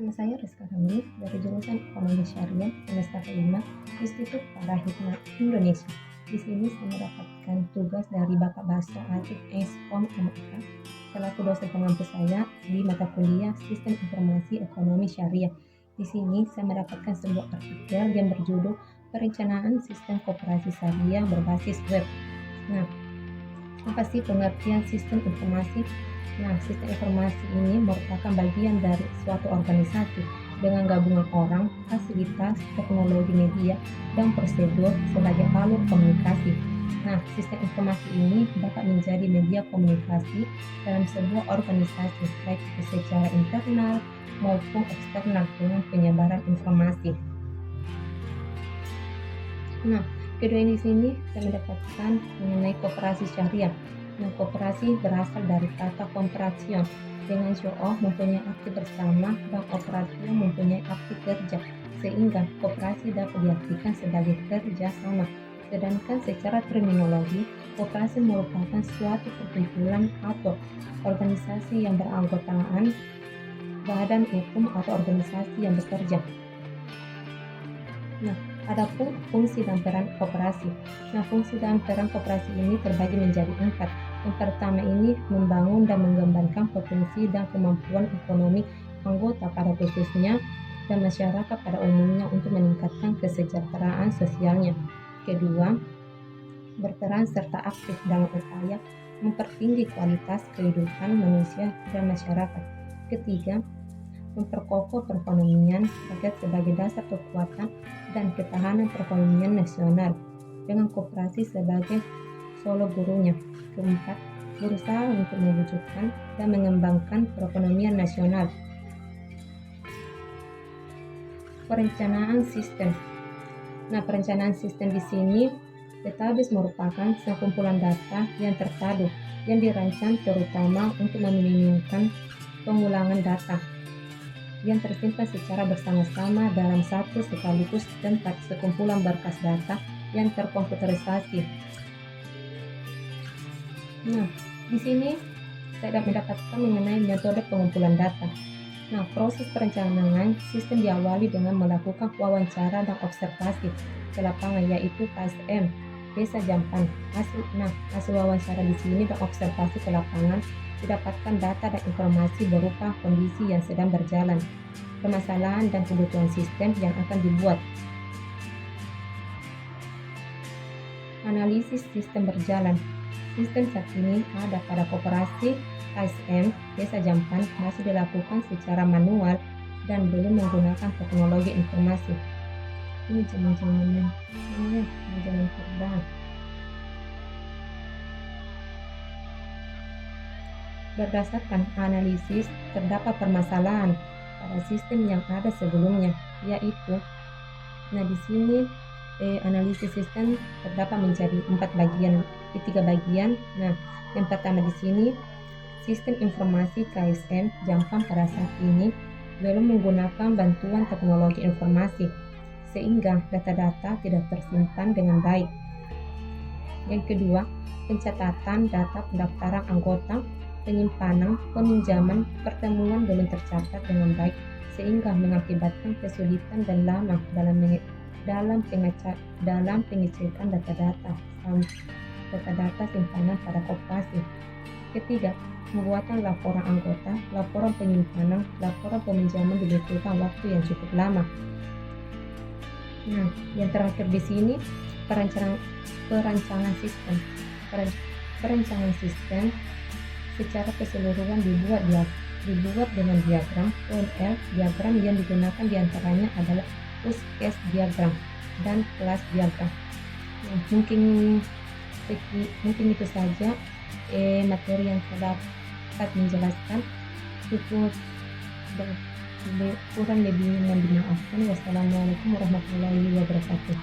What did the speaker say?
Nama saya Rizka Ramli dari jurusan Ekonomi Syariah semester 5 Institut Para Hikmah Indonesia. Di sini saya mendapatkan tugas dari Bapak Basto Atik Eskom MK selaku dosen pengampu saya di mata kuliah Sistem Informasi Ekonomi Syariah. Di sini saya mendapatkan sebuah artikel yang berjudul Perencanaan Sistem Koperasi Syariah Berbasis Web. Nah, apa sih pengertian sistem informasi? Nah, sistem informasi ini merupakan bagian dari suatu organisasi dengan gabungan orang, fasilitas, teknologi media, dan prosedur sebagai alur komunikasi. Nah, sistem informasi ini dapat menjadi media komunikasi dalam sebuah organisasi, baik itu secara internal maupun eksternal dengan penyebaran informasi. Nah, kedua di sini saya mendapatkan mengenai koperasi syariah. Nah, koperasi berasal dari kata kooperasion dengan syu'oh mempunyai arti bersama dan operasio mempunyai arti kerja, sehingga koperasi dapat diartikan sebagai kerja sama. Sedangkan secara terminologi, koperasi merupakan suatu perkumpulan atau organisasi yang beranggotaan badan hukum atau organisasi yang bekerja. Nah, adapun fungsi dan peran koperasi. Nah, fungsi dan peran koperasi ini terbagi menjadi 4. Yang pertama ini membangun dan mengembangkan potensi dan kemampuan ekonomi anggota pada khususnya dan masyarakat pada umumnya untuk meningkatkan kesejahteraan sosialnya. Kedua, berperan serta aktif dalam upaya mempertinggi kualitas kehidupan manusia dan masyarakat. Ketiga, memperkokoh perekonomian agar sebagai dasar kekuatan dan ketahanan perekonomian nasional dengan koperasi sebagai solo gurunya. Keempat, berusaha untuk mewujudkan dan mengembangkan perekonomian nasional. Perencanaan sistem. Nah, perencanaan sistem di sini database merupakan sekumpulan data yang terpadu yang dirancang terutama untuk meminimumkan pengulangan data yang tersimpan secara bersama-sama dalam satu sekaligus tempat sekumpulan berkas data yang terkomputerisasi. Nah, di sini saya dapat mendapatkan mengenai metode pengumpulan data. Nah, proses perencanaan sistem diawali dengan melakukan wawancara dan observasi ke lapangan, yaitu KSM Desa Jampan. Hasil wawancara di sini dan observasi ke lapangan didapatkan data dan informasi berupa kondisi yang sedang berjalan, permasalahan dan kebutuhan sistem yang akan dibuat. Analisis sistem berjalan. Sistem saat ini ada pada koperasi KSM Desa Jampan masih dilakukan secara manual dan belum menggunakan teknologi informasi. Ini jangan terbang. Berdasarkan analisis, terdapat permasalahan pada sistem yang ada sebelumnya, yaitu, di sini analisis sistem terdapat menjadi 3 bagian. Nah, yang pertama di sini, sistem informasi KSM Jampan pada saat ini belum menggunakan bantuan teknologi informasi, sehingga data-data tidak tersimpan dengan baik. Yang kedua, pencatatan data pendaftaran anggota, penyimpanan, peminjaman, pertemuan belum tercatat dengan baik, sehingga mengakibatkan kesulitan dan lama dalam pengecekan data-data simpanan pada koperasi. Ketiga, pembuatan laporan anggota, laporan penyimpanan, laporan peminjaman dibutuhkan waktu yang cukup lama. Nah, yang terakhir di sini perencanaan sistem. Perencanaan sistem secara keseluruhan dibuat dengan diagram OML. Diagram yang digunakan diantaranya adalah use case diagram dan class diagram. Nah, mungkin itu saja materi yang saya dapat menjelaskan. Cukup kurang lebihnya mohon dimaafkan. Wassalamualaikum warahmatullahi wabarakatuh.